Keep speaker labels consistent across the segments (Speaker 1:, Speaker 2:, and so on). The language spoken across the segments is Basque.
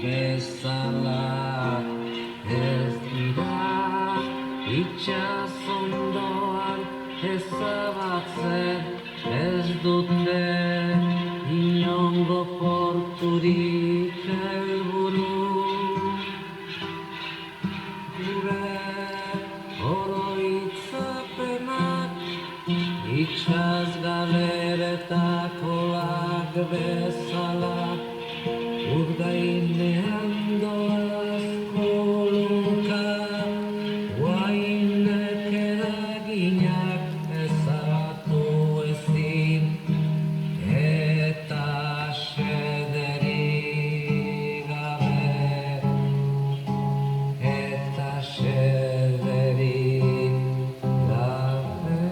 Speaker 1: bezala ez dira itxasondoan ezabatzen ez dute inongo porturik helburu gure oroitzapenak itxas galeretako lag bezala urgainean doaz kolunka guainek eraginak ezabatu ezin eta xederik gabe eta xederik gabe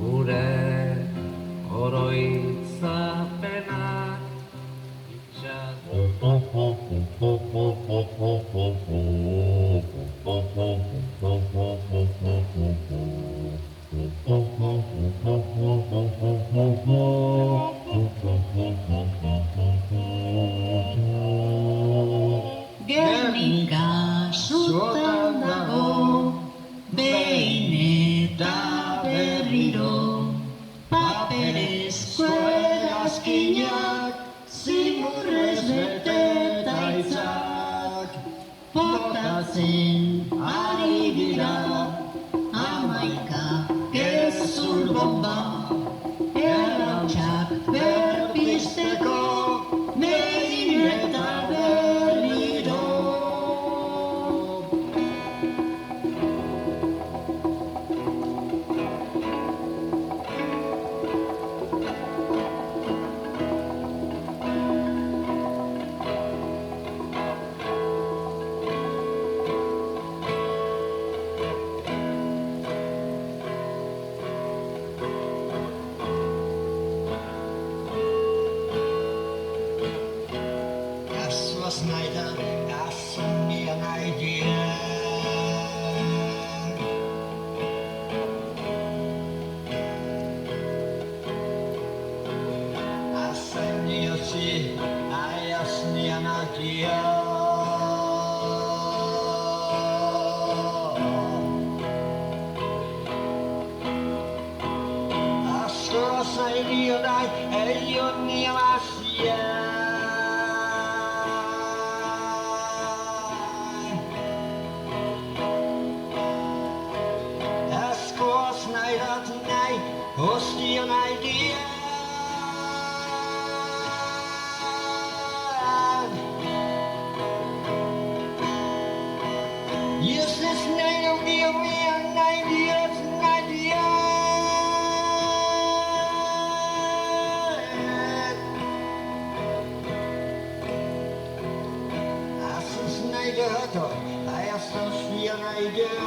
Speaker 1: gure oroitzapenak
Speaker 2: Gernika sutan dago, behin eta berriro, paperezko hegazkinak, zimurrez beteta itzak, botatzen ari dira, hamaika gezur bomba, errautsak berpizteko, behin eta berriro. Last night I sent me an idea. I sent you a see, I asked me an idea. I saw a sign you night, and you knew I see ya. Hostia an idea. Yes, this night will give me an idea, it's an idea. As this night I asked us an idea.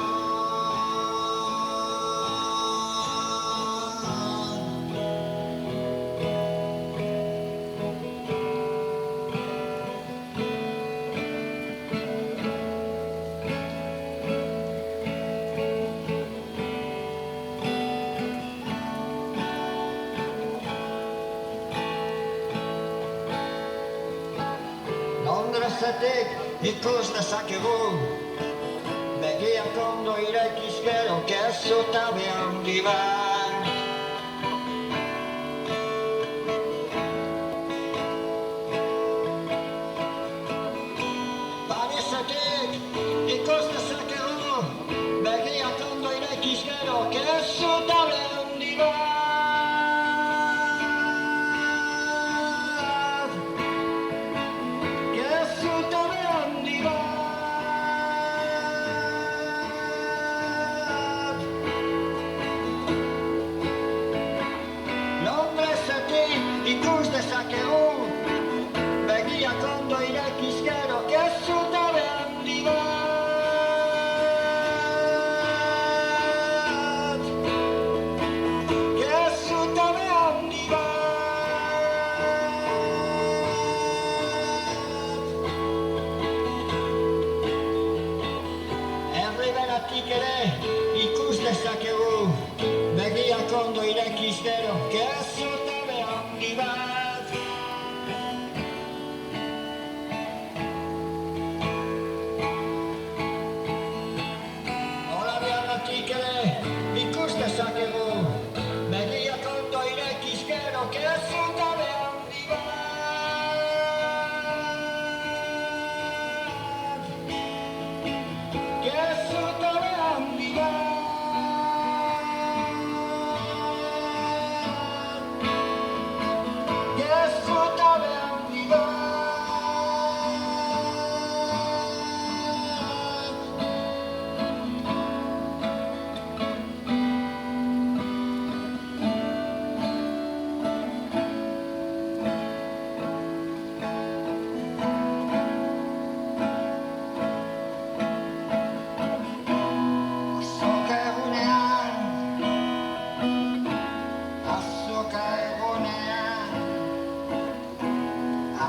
Speaker 2: Londresetik ikus dezakegu, begiak ondo iraikiz gero kezu tabe handi bat. Parisetik ikus dezakegu, begiak ondo iraikiz gero kezu tabe handi bat.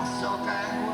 Speaker 2: so che